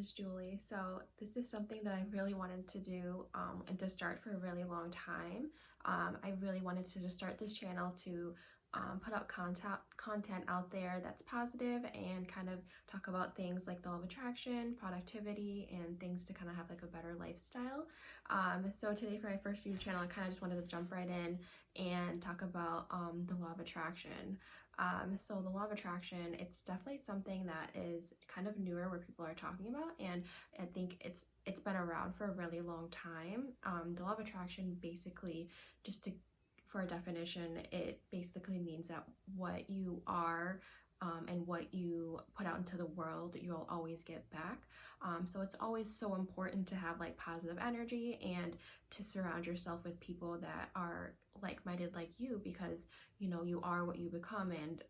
is Julie. So this is something that I really wanted to do and to start for a really long time. I really wanted to just start this channel to put out content out there that's positive and kind of talk about things like the law of attraction, productivity, and things to kind of have like a better lifestyle. So today for my first YouTube channel, I kind of just wanted to jump right in and talk about the law of attraction. So the law of attraction, it's definitely something that is kind of newer where people are talking about, and I think it's been around for a really long time. The law of attraction basically, for a definition, it basically means that what you are and what you put out into the world, you'll always get back. So it's always so important to have like positive energy and to surround yourself with people that are like-minded like you, because you know you are what you become, and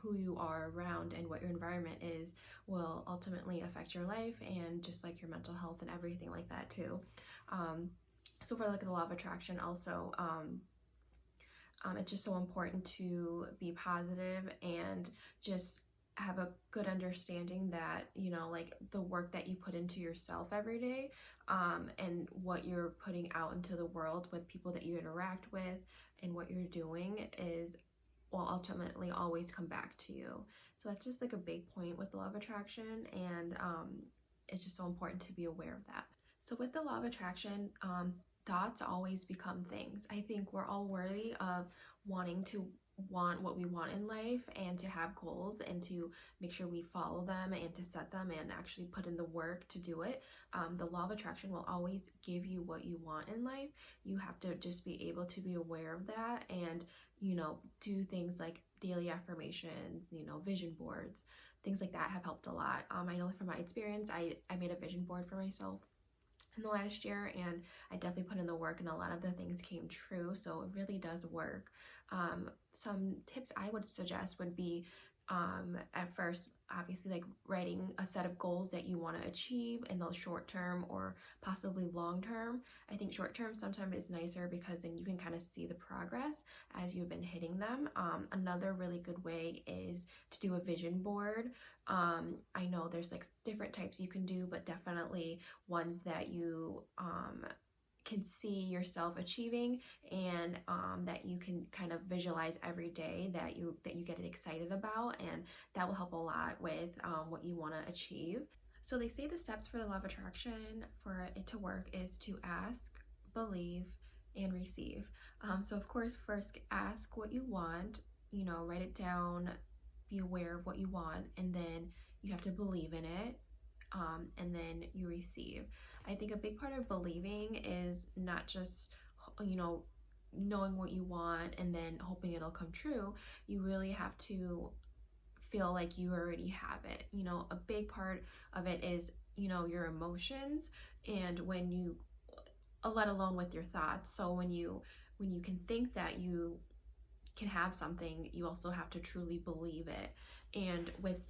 who you are around and what your environment is will ultimately affect your life and just like your mental health and everything like that too. So for like the law of attraction also, it's just so important to be positive and just have a good understanding that, you know, like the work that you put into yourself every day, and what you're putting out into the world with people that you interact with and what you're doing will ultimately always come back to you. So that's just like a big point with the law of attraction, and it's just so important to be aware of that. So with the law of attraction, thoughts always become things. I think we're all worthy of wanting to want what we want in life and to have goals and to make sure we follow them and to set them and actually put in the work to do it. The law of attraction will always give you what you want in life. You have to just be able to be aware of that and, you know, do things like daily affirmations, you know, vision boards, things like that have helped a lot. I know from my experience, I made a vision board for myself in the last year, and I definitely put in the work and a lot of the things came true, so it really does work. Some tips I would suggest would be, at first, obviously, like writing a set of goals that you want to achieve in the short term or possibly long term. I think short term sometimes is nicer because then you can kind of see the progress as you've been hitting them. Another really good way is to do a vision board. I know there's like different types you can do, but definitely ones that you can see yourself achieving, and that you can kind of visualize every day that you get excited about, and that will help a lot with what you want to achieve. So they say the steps for the law of attraction for it to work is to ask, believe, and receive. So of course, first ask what you want, you know, write it down, be aware of what you want, and then you have to believe in it, and then you receive. I think a big part of believing is not just, you know, knowing what you want and then hoping it'll come true. You really have to feel like you already have it. You know, a big part of it is, you know, your emotions, and when you, let alone with your thoughts. So when you can think that you can have something, you also have to truly believe it. And with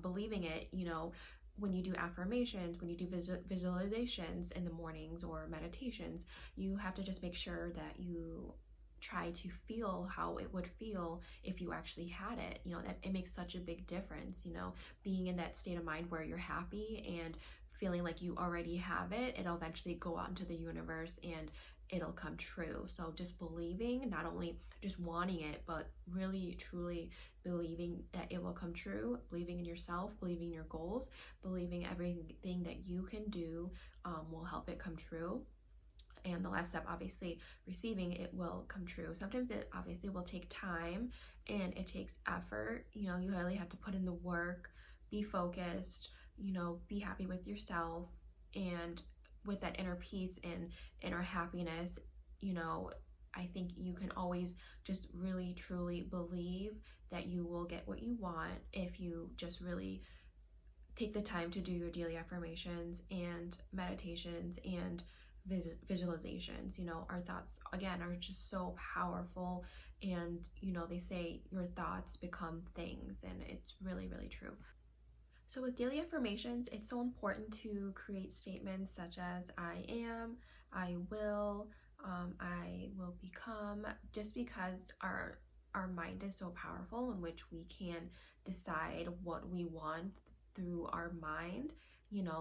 believing it, you know, when you do affirmations, when you do visualizations in the mornings or meditations, you have to just make sure that you try to feel how it would feel if you actually had it. You know, that it makes such a big difference, you know, being in that state of mind where you're happy and feeling like you already have it, it'll eventually go out into the universe and it'll come true. So just believing, not only just wanting it, but really truly believing that it will come true, believing in yourself, believing in your goals, believing everything that you can do will help it come true. And the last step, obviously, receiving it will come true. Sometimes it obviously will take time and it takes effort. You know, you really have to put in the work, be focused, you know, be happy with yourself, and with that inner peace and inner happiness, you know, I think you can always just really truly believe that you will get what you want if you just really take the time to do your daily affirmations and meditations and visualizations. You know, our thoughts, again, are just so powerful, and you know, they say your thoughts become things, and it's really, really true. So with daily affirmations, it's so important to create statements such as I am, I will become, just because our mind is so powerful, in which we can decide what we want through our mind.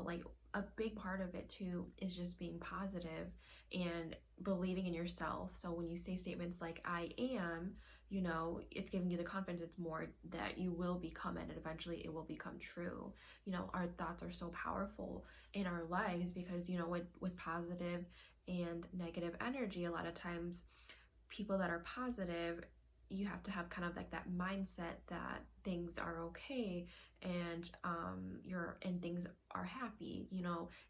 like a big part of it too is just being positive and believing in yourself. So when you say statements like I am, it's giving you the confidence. It's more that you will become it, and eventually it will become true. Our thoughts are so powerful in our lives because, with positive and negative energy, a lot of times people that are positive, you have to have kind of like that mindset that things are okay, and things are happy,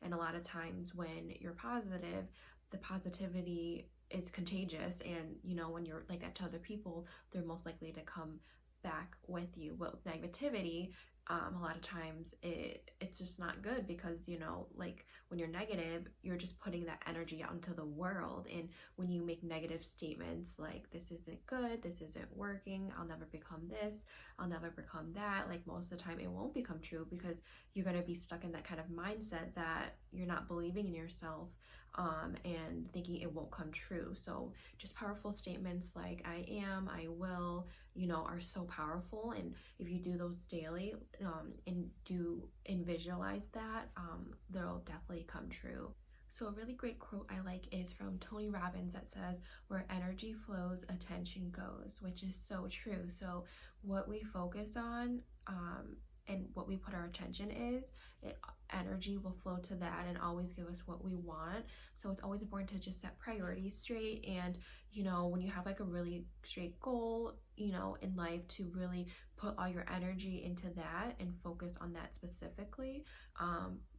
and a lot of times when you're positive, the positivity is contagious, and when you're like that to other people, they're most likely to come back with you. But with negativity, a lot of times it's just not good because like when you're negative, you're just putting that energy out into the world. And when you make negative statements like this isn't good, this isn't working, I'll never become this, I'll never become that, like most of the time it won't become true because you're going to be stuck in that kind of mindset that you're not believing in yourself, and thinking it won't come true. So just powerful statements like I am, I will, are so powerful. And if you do those daily, and visualize that, they'll definitely come true. So a really great quote I like is from Tony Robbins that says, where energy flows, attention goes, which is so true. So what we focus on, and what we put our attention energy will flow to that and always give us what we want. So it's always important to just set priorities straight. And when you have like a really straight goal, in life, to really put all your energy into that and focus on that specifically,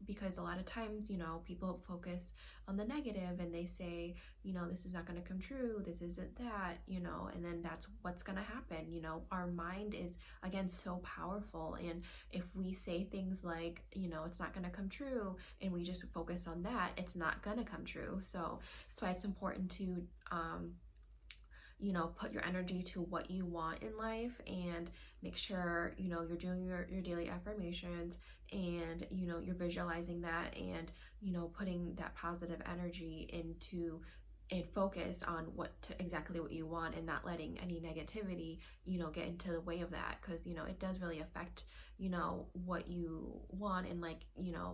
because a lot of times people focus on the negative and they say, this is not going to come true, this isn't that, and then that's what's going to happen. Our mind is, again, so powerful, and if we say things like, it's not going to come true, and we just focus on that, it's not going to come true. So that's why it's important to put your energy to what you want in life, and make sure you're doing your daily affirmations, and you're visualizing that, and putting that positive energy into and focus on exactly what you want, and not letting any negativity get into the way of that, because it does really affect what you want, and like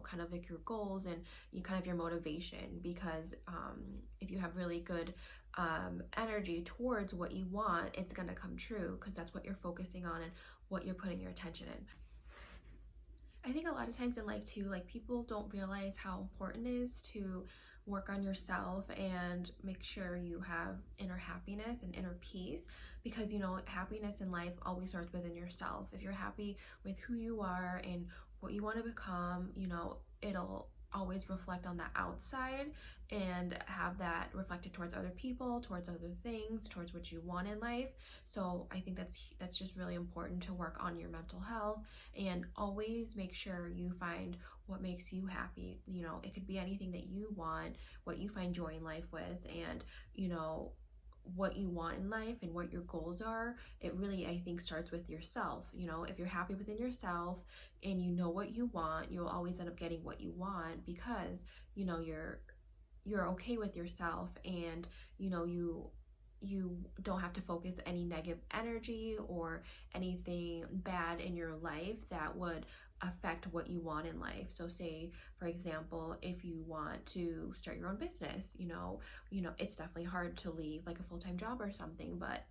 kind of like your goals, and kind of your motivation. Because if you have really good energy towards what you want, it's going to come true because that's what you're focusing on and what you're putting your attention in. I think a lot of times in life too, like people don't realize how important it is to work on yourself and make sure you have inner happiness and inner peace, because happiness in life always starts within yourself. If you're happy with who you are and what you want to become, it'll always reflect on the outside and have that reflected towards other people, towards other things, towards what you want in life. So I think that's just really important to work on your mental health, and always make sure you find what makes you happy. It could be anything that you want, what you find joy in life with, and what you want in life and what your goals are. It really, I think, starts with yourself. If you're happy within yourself and you know what you want, you'll always end up getting what you want, because you're okay with yourself, and you don't have to focus any negative energy or anything bad in your life that would affect what you want in life. So say, for example, if you want to start your own business, it's definitely hard to leave like a full-time job or something, but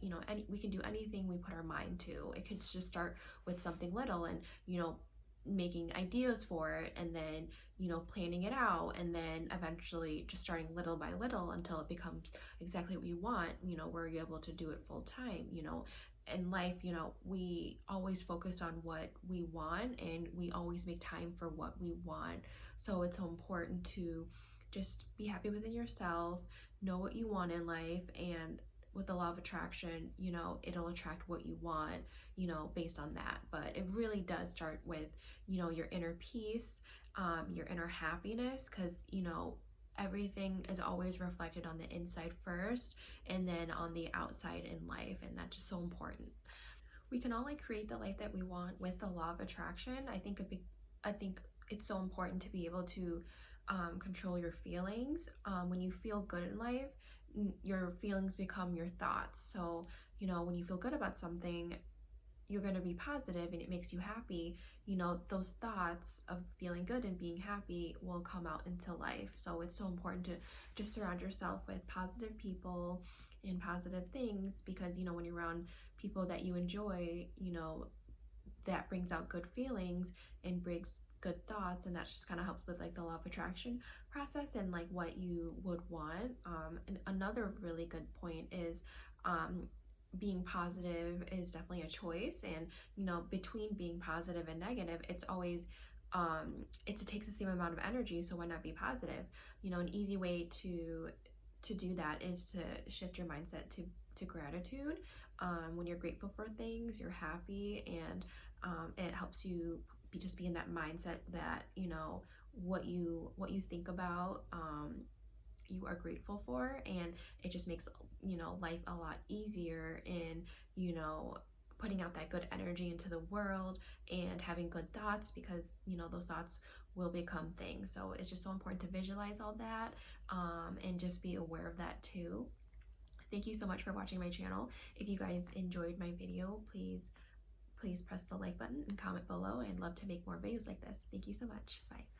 we can do anything we put our mind to. It could just start with something little, and making ideas for it, and then planning it out, and then eventually just starting little by little until it becomes exactly what you want, where you're able to do it full time. In life, we always focus on what we want, and we always make time for what we want. So it's so important to just be happy within yourself, know what you want in life, and with the law of attraction, it'll attract what you want, based on that. But it really does start with, your inner peace, your inner happiness, because, everything is always reflected on the inside first, and then on the outside in life. And that's just so important. We can all create the life that we want with the law of attraction. I think it's so important to be able to control your feelings. When you feel good in life, your feelings become your thoughts. So when you feel good about something, you're going to be positive and it makes you happy. you know, those thoughts of feeling good and being happy will come out into life. So it's so important to just surround yourself with positive people and positive things, because, you know, when you're around people that you enjoy, you know, that brings out good feelings and brings good thoughts, and that just kind of helps with like the law of attraction process and like what you would want. And another really good point is being positive is definitely a choice, and you know, between being positive and negative, it's always it takes the same amount of energy, so why not be positive? You know, an easy way to do that is to shift your mindset to gratitude. When you're grateful for things, you're happy, and it helps you be in that mindset that, you know, what you think about, you are grateful for, and it just makes, you know, life a lot easier in, you know, putting out that good energy into the world and having good thoughts, because you know those thoughts will become things. So it's just so important to visualize all that, and just be aware of that too. Thank you so much for watching my channel. If you guys enjoyed my video, please press the like button and comment below. I'd love to make more videos like this. Thank you so much. Bye.